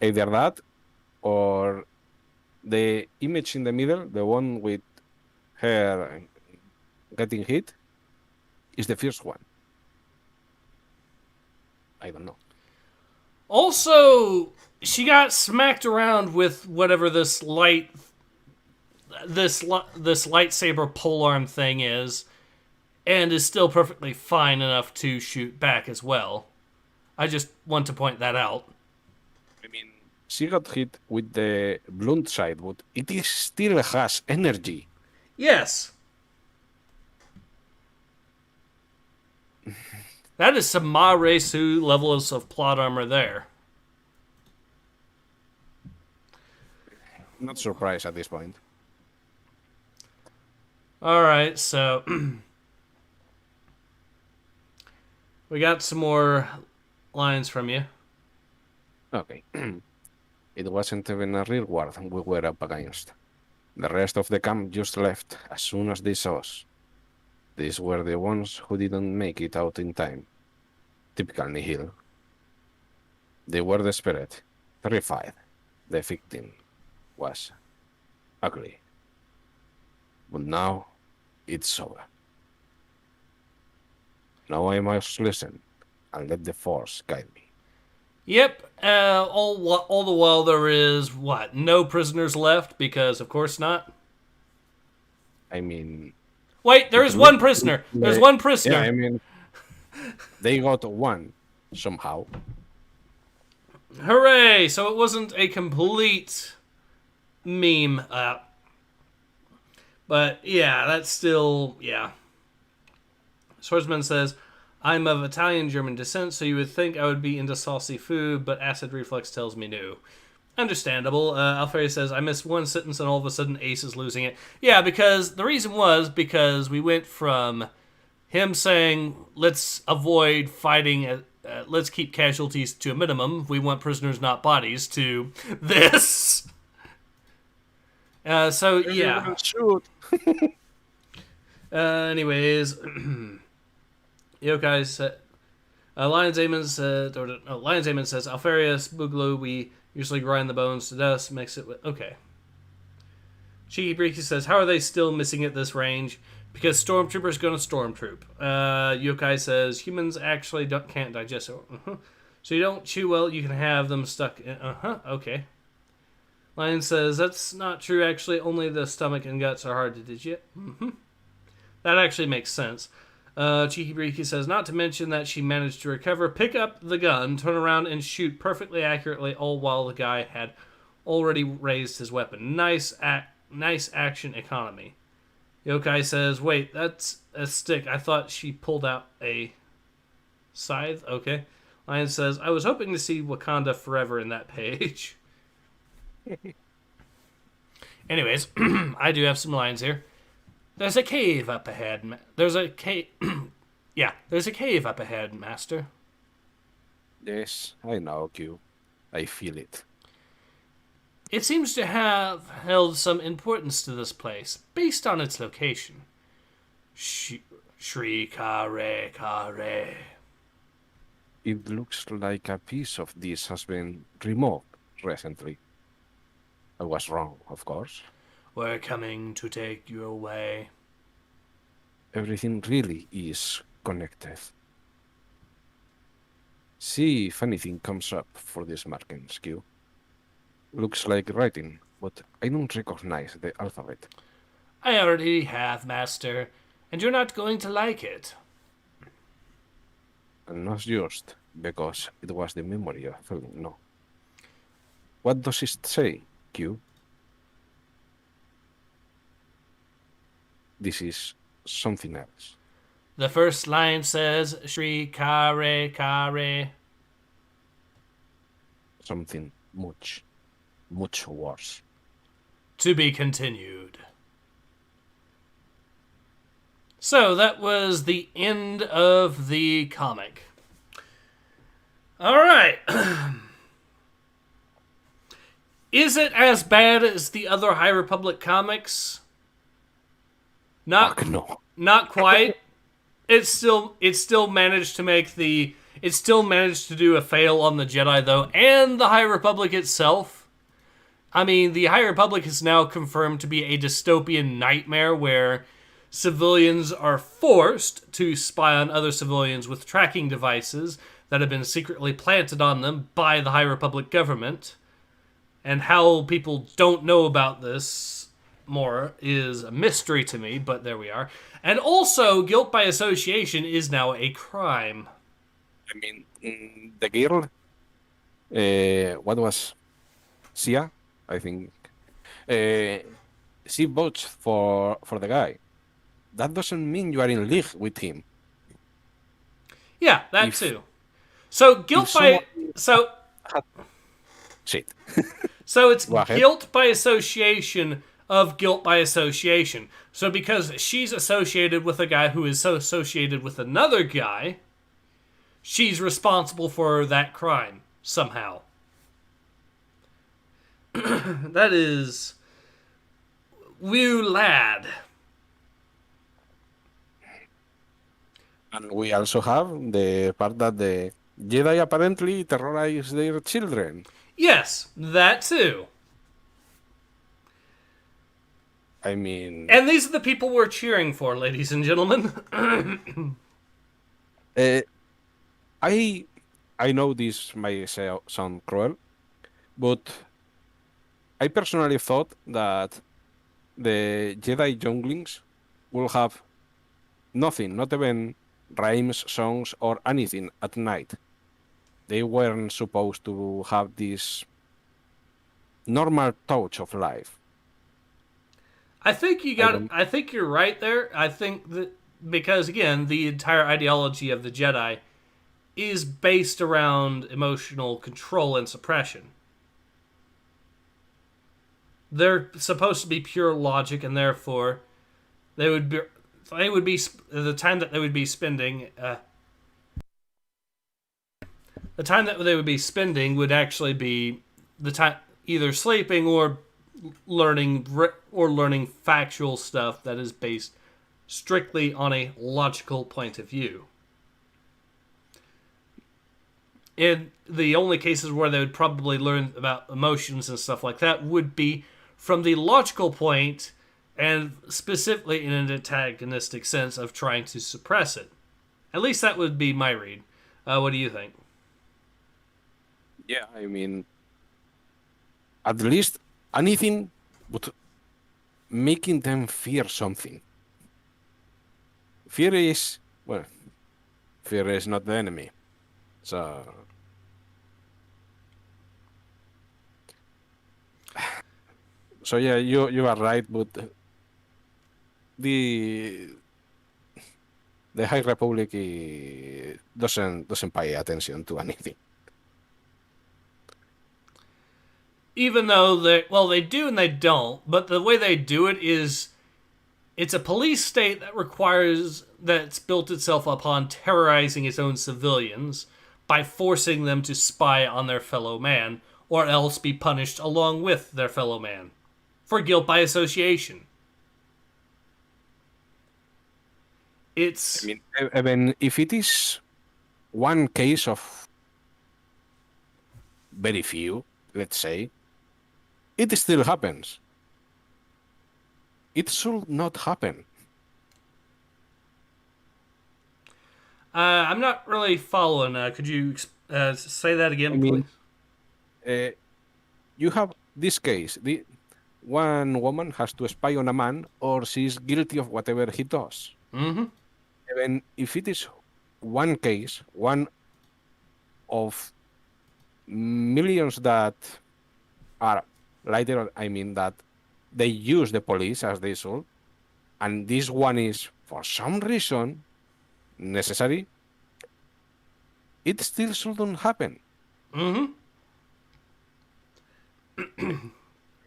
Either that, or the image in the middle, the one with her getting hit, is the first one. I don't know.
Also, she got smacked around with whatever this lightsaber polearm thing is, and is still perfectly fine enough to shoot back as well. I just want to point that out.
I mean, she got hit with the blunt side, but it still has energy.
Yes. That is some Ma-Resu levels of plot armor there.
Not surprised at this point.
Alright, so we got some more lines from you.
Okay. It wasn't even a real war we were up against. The rest of the camp just left as soon as they saw us. These were the ones who didn't make it out in time. Typical Nihil. They were desperate, terrified. The victim was ugly. But now, it's over. Now I must listen and let the Force guide me.
Yep. All the while there is what? No prisoners left because of course not.
I mean,
Wait, there is one prisoner. There's one
yeah,
prisoner.
I mean, they got one somehow.
Hooray! So it wasn't a complete meme. But yeah, that's still yeah. Swordsman says, I'm of Italian-German descent, so you would think I would be into saucy food, but acid reflux tells me no. Understandable. Alfari says, I missed one sentence and all of a sudden Ace is losing it. Yeah, because the reason was because we went from him saying, let's avoid fighting, let's keep casualties to a minimum, we want prisoners not bodies, to this. So, yeah.
Shoot.
Anyways, Yokai said, Lions Amon said, Lions Amon says, Alfarius Buglu, we usually grind the bones to dust, mix it with, okay. Cheeky Breaky says, how are they still missing at this range? Because Stormtrooper's gonna Stormtroop. Yokai says, humans actually can't digest it. So you don't chew well, you can have them stuck in, okay. Lion says, that's not true, actually, only the stomach and guts are hard to digest. That actually makes sense. Cheeky Breaky says, not to mention that she managed to recover, pick up the gun, turn around, and shoot perfectly accurately, all while the guy had already raised his weapon. Nice action economy. Yokai says, wait, that's a stick. I thought she pulled out a scythe. Okay. Lion says, I was hoping to see Wakanda Forever in that page. Anyways, I do have some lines here. There's a cave up ahead. There's a cave. Yeah, there's a cave up ahead, Master.
Yes, I know, Q. I feel it.
It seems to have held some importance to this place, based on its location. Shri Kare Kare.
It looks like a piece of this has been removed recently. I was wrong, of course.
We're coming to take you away.
Everything really is connected. See if anything comes up for this markings, Q. Looks like writing, but I don't recognize the alphabet.
I already have, Master, and you're not going to like it.
And not just because it was the memory of feeling, no. What does it say, Q? This is something else.
The first line says, Shri Kare Kare.
Something much, much worse.
To be continued. So that was the end of the comic. Alright. Is it as bad as the other High Republic comics?
Fuck no.
Not quite. It still managed to make the... It still managed to do a fail on the Jedi, though, and the High Republic itself. I mean, the High Republic is now confirmed to be a dystopian nightmare where civilians are forced to spy on other civilians with tracking devices that have been secretly planted on them by the High Republic government. And how people don't know about this more is a mystery to me, but there we are. And also, guilt by association is now a crime.
I mean, the girl, what was Sia, I think. She votes for the guy. That doesn't mean you are in league with him.
Yeah, that too. So guilt by
Shit.
So it's guilt by association of guilt by association. So because she's associated with a guy who is so associated with another guy, she's responsible for that crime somehow. That is Woo lad.
And we also have the part that the Jedi apparently terrorize their children.
Yes, that too.
I mean,
And these are the people we're cheering for, ladies and gentlemen.
I I know this might sound cruel, but I personally thought that the Jedi younglings will have nothing, not even rhymes, songs, or anything at night. They weren't supposed to have this normal touch of life.
I think you
I
got.
don't.
I think you're right there. I think that because again, the entire ideology of the Jedi is based around emotional control and suppression. They're supposed to be pure logic, and therefore they would be. They would be the time that they would be spending. The time that they would be spending would actually be the time either sleeping or learning factual stuff that is based strictly on a logical point of view. And the only cases where they would probably learn about emotions and stuff like that would be from the logical point and specifically in an antagonistic sense of trying to suppress it. At least that would be my read. What do you think?
Yeah, I mean, at least anything but making them fear something. Fear is, well, fear is not the enemy. So, so yeah, you are right, but the the High Republic doesn't pay attention to anything.
Even though they do and they don't, but the way they do it is it's a police state that's built itself upon terrorizing its own civilians by forcing them to spy on their fellow man or else be punished along with their fellow man for guilt by association.
I mean, even if it is one case of very few, let's say, it still happens. It should not happen.
I'm not really following. Could you say that
I
again,
mean,
please?
you have this case. The one woman has to spy on a man, or she's guilty of whatever he does.
Mm-hmm.
Even if it is one case, one of millions that are later, I mean, that they use the police as they should, and this one is, for some reason, necessary, it still shouldn't happen.
Mm-hmm.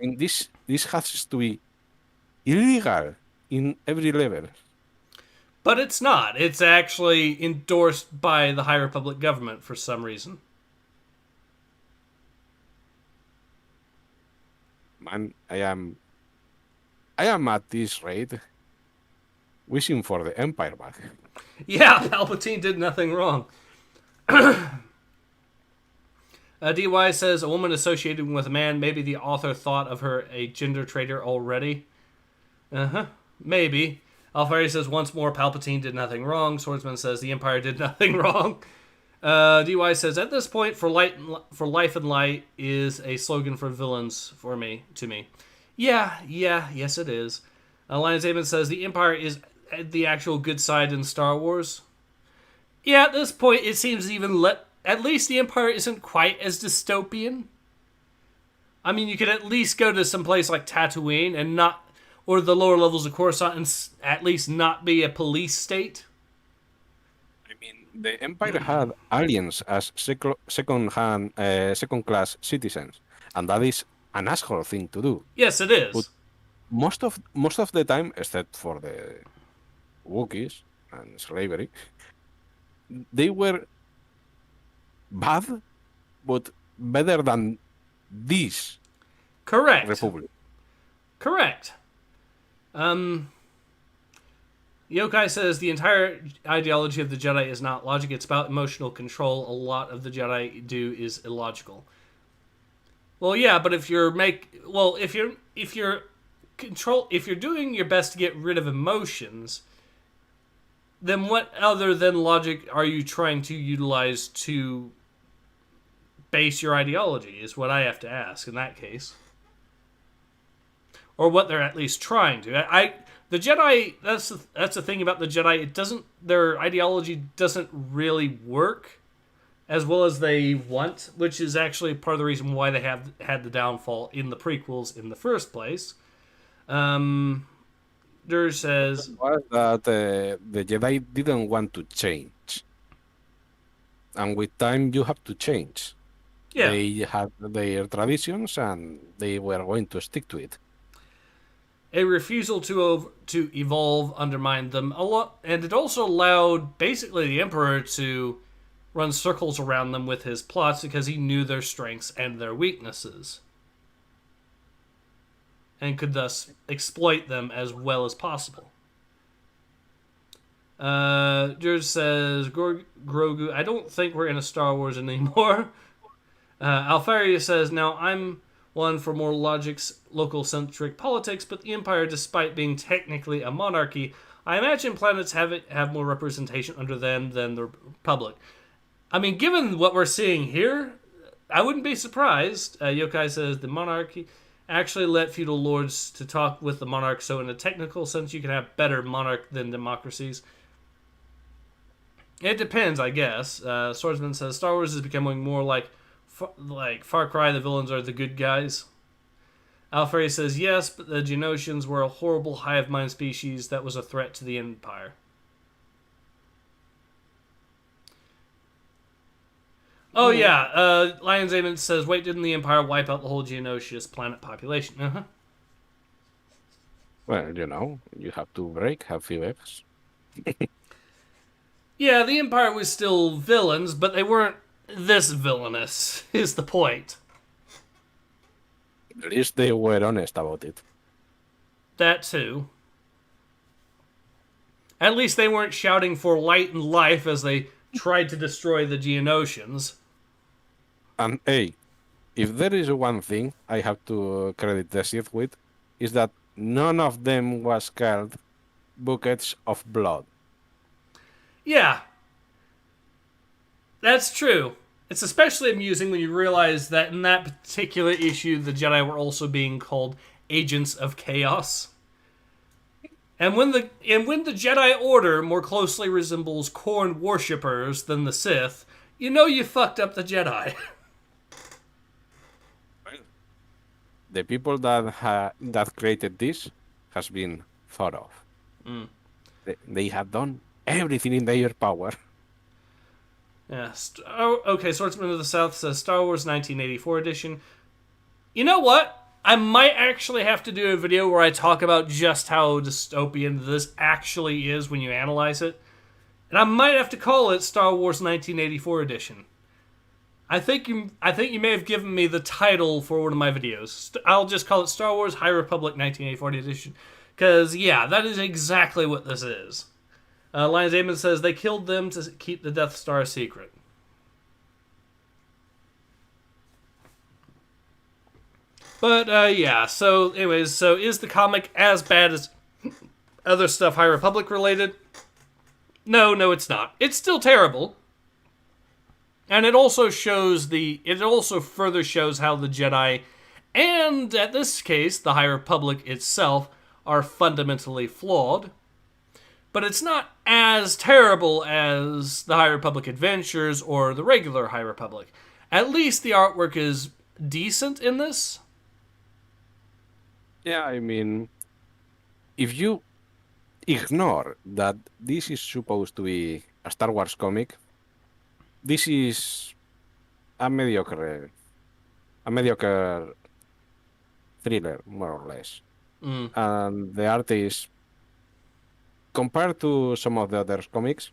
And this has to be illegal in every level.
But it's not. It's actually endorsed by the High Republic government for some reason.
Man, I am at this rate wishing for the Empire back.
Yeah, Palpatine did nothing wrong. DY says a woman associated with a man. Maybe the author thought of her a gender traitor already. Maybe. Alfari says once more Palpatine did nothing wrong. Swordsman says the Empire did nothing wrong. DY says at this point for life and light is a slogan for villains to me. Yes it is. Lions Amen says the Empire is the actual good side in Star Wars. Yeah, at this point it seems at least the Empire isn't quite as dystopian. I mean, you could at least go to some place like Tatooine and or the lower levels of Coruscant and at least not be a police state.
I mean, the Empire had aliens as second-class citizens, and that is an asshole thing to do.
Yes, it is.
But most of the time, except for the Wookiees and slavery, they were bad, but better than this
Correct.
republic.
Correct. Yokai says the entire ideology of the Jedi is not logic; it's about emotional control. A lot of the Jedi do is illogical. Well, yeah, but if you're doing your best to get rid of emotions, then what other than logic are you trying to utilize to base your ideology? Is what I have to ask in that case, or what they're at least trying to. The Jedi. That's the thing about the Jedi. It doesn't. Their ideology doesn't really work as well as they want, which is actually part of the reason why they have had the downfall in the prequels in the first place. Der says
Was that the Jedi didn't want to change, and with time you have to change.
Yeah.
They had their traditions, and they were going to stick to it.
A refusal to evolve undermined them a lot, and it also allowed basically the Emperor to run circles around them with his plots because he knew their strengths and their weaknesses, and could thus exploit them as well as possible. George says, Grogu, I don't think we're in a Star Wars anymore. Alfaria says, now I'm one for more local-centric politics, but the Empire, despite being technically a monarchy, I imagine planets have more representation under them than the Republic. I mean, given what we're seeing here, I wouldn't be surprised. Yokai says, the monarchy actually let feudal lords to talk with the monarch, so in a technical sense, you can have better monarch than democracies. It depends, I guess. Swordsman says, Star Wars is becoming more like Far Cry, the villains are the good guys. Alfrey says, yes, but the Geonosians were a horrible hive mind species that was a threat to the Empire. Oh, yeah. Lions Amen says, wait, didn't the Empire wipe out the whole Geonosius planet population? Uh-huh.
Well, you have to have few eggs.
Yeah, the Empire was still villains, but they weren't this villainous, is the point.
At least they were honest about it.
That too. At least they weren't shouting for light and life as they tried to destroy the Geonosians.
And hey, if there is one thing I have to credit the Sith with, is that none of them was called buckets of blood.
Yeah. That's true. It's especially amusing when you realize that in that particular issue, the Jedi were also being called agents of chaos. And when the Jedi Order more closely resembles Khorne worshippers than the Sith, you know you fucked up the Jedi.
The people that created this has been thought of. They have done everything in their power.
Yeah. Okay, Swordsman of the South says Star Wars 1984 edition. You know what? I might actually have to do a video where I talk about just how dystopian this actually is when you analyze it. And I might have to call it Star Wars 1984 edition. I think you may have given me the title for one of my videos. I'll just call it Star Wars High Republic 1984 edition. Because, yeah, that is exactly what this is. Lions Amen says they killed them to keep the Death Star a secret. But, yeah, so, anyways, so is the comic as bad as other stuff High Republic related? No, it's not. It's still terrible. And it also further shows how the Jedi, and at this case, the High Republic itself, are fundamentally flawed. But it's not as terrible as the High Republic Adventures or the regular High Republic. At least the artwork is decent in this.
Yeah, I mean, if you ignore that this is supposed to be a Star Wars comic, this is a mediocre thriller, more or less. And the art is, compared to some of the other comics,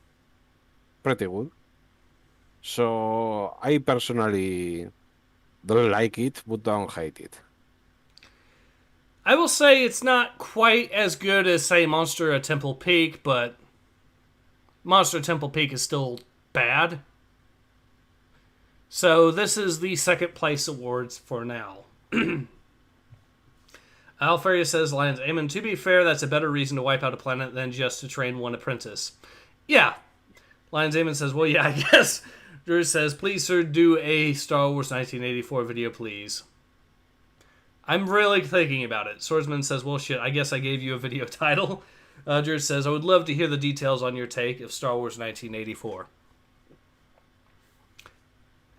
pretty good. So I personally don't like it, but don't hate it.
I will say it's not quite as good as, say, Monster at Temple Peak, but Monster at Temple Peak is still bad. So this is the second place awards for now. Alfaria says, Lion's Amen. To be fair, that's a better reason to wipe out a planet than just to train one apprentice. Yeah. Lion's Amen says, well, yeah, I guess. Drew says, please, sir, do a Star Wars 1984 video, please. I'm really thinking about it. Swordsman says, well, shit, I guess I gave you a video title. Drew says, I would love to hear the details on your take of Star Wars 1984.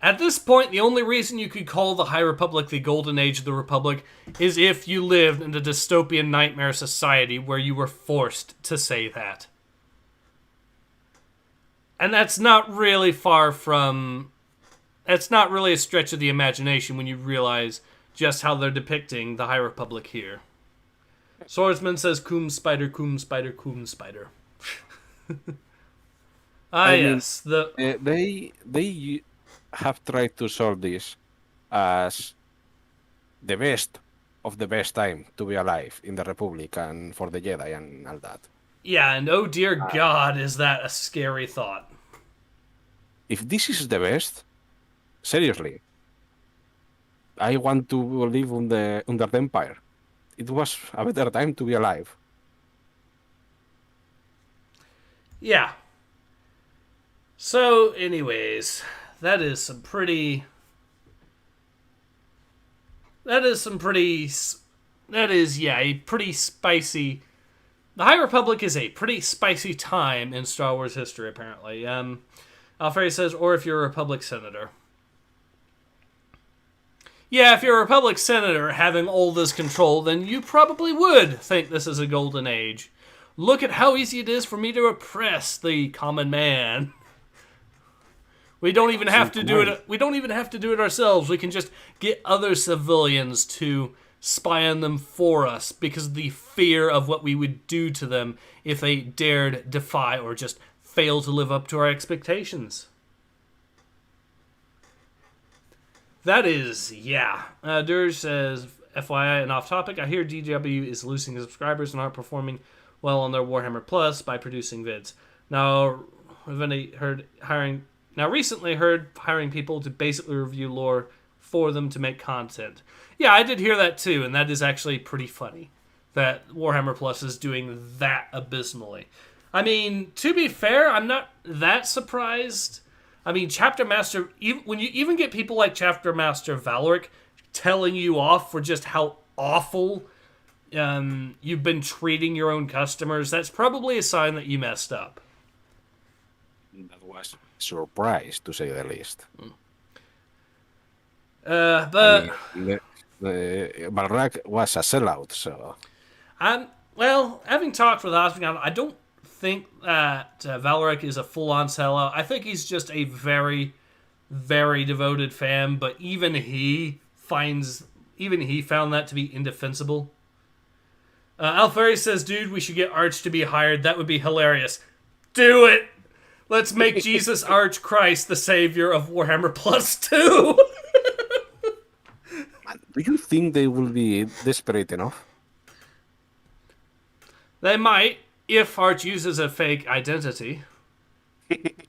At this point, the only reason you could call the High Republic the Golden Age of the Republic is if you lived in a dystopian nightmare society where you were forced to say that. And that's not really far from... That's not really a stretch of the imagination when you realize just how they're depicting the High Republic here. Swordsman says, Coom Spider, Coom Spider, Coom Spider. Yes.
They have tried to solve this as the best of the best time to be alive in the Republic and for the Jedi and all that.
Yeah, and oh dear God, is that a scary thought.
If this is the best, seriously, I want to live under the Empire. It was a better time to be alive.
Yeah. So, anyways, that is some pretty... That is, yeah, a pretty spicy... The High Republic is a pretty spicy time in Star Wars history, apparently. Alfred says, or if you're a Republic senator. Yeah, if you're a Republic senator having all this control, then you probably would think this is a golden age. Look at how easy it is for me to oppress the common man. We don't even have to do it. We don't even have to do it ourselves. We can just get other civilians to spy on them for us because of the fear of what we would do to them if they dared defy or just fail to live up to our expectations. That is, yeah. Dirge says, FYI and off topic, I hear DW is losing subscribers and aren't performing well on their Warhammer Plus by producing vids. Now, recently heard hiring people to basically review lore for them to make content. Yeah, I did hear that too, and that is actually pretty funny that Warhammer Plus is doing that abysmally. I mean, to be fair, I'm not that surprised. I mean, Chapter Master, when you even get people like Chapter Master Valoric telling you off for just how awful you've been treating your own customers, that's probably a sign that you messed up.
That was a surprise, to say the least.
But
Balrak was a sellout, so...
Well, having talked with Osmond, I don't think that Valoric is a full-on sellout. I think he's just a very, very devoted fan, but even he found that to be indefensible. Alfari says, dude, we should get Arch to be hired. That would be hilarious. Do it! Let's make Jesus Arch Christ the savior of Warhammer Plus 2!
Do you think they will be desperate enough?
They might, if Arch uses a fake identity.
It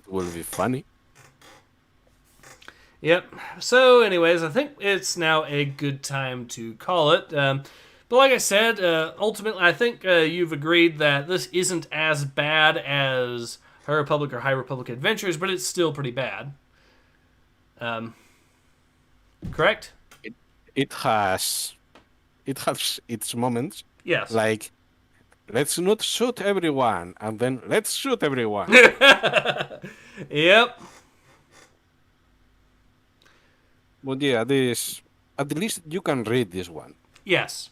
will be funny.
Yep. So, anyways, I think it's now a good time to call it. But like I said, ultimately, I think you've agreed that this isn't as bad as High Republic or High Republic Adventures, but it's still pretty bad. Correct?
It has its moments.
Yes.
Like, let's not shoot everyone, and then let's shoot everyone.
Yep.
But yeah, this at least you can read this one.
Yes.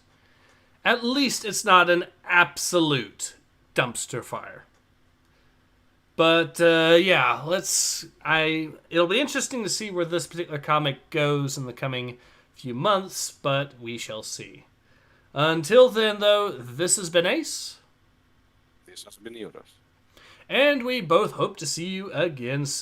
At least it's not an absolute dumpster fire. But yeah, it'll be interesting to see where this particular comic goes in the coming few months, but we shall see. Until then, though, this has been Ace.
This has been yours.
And we both hope to see you again soon.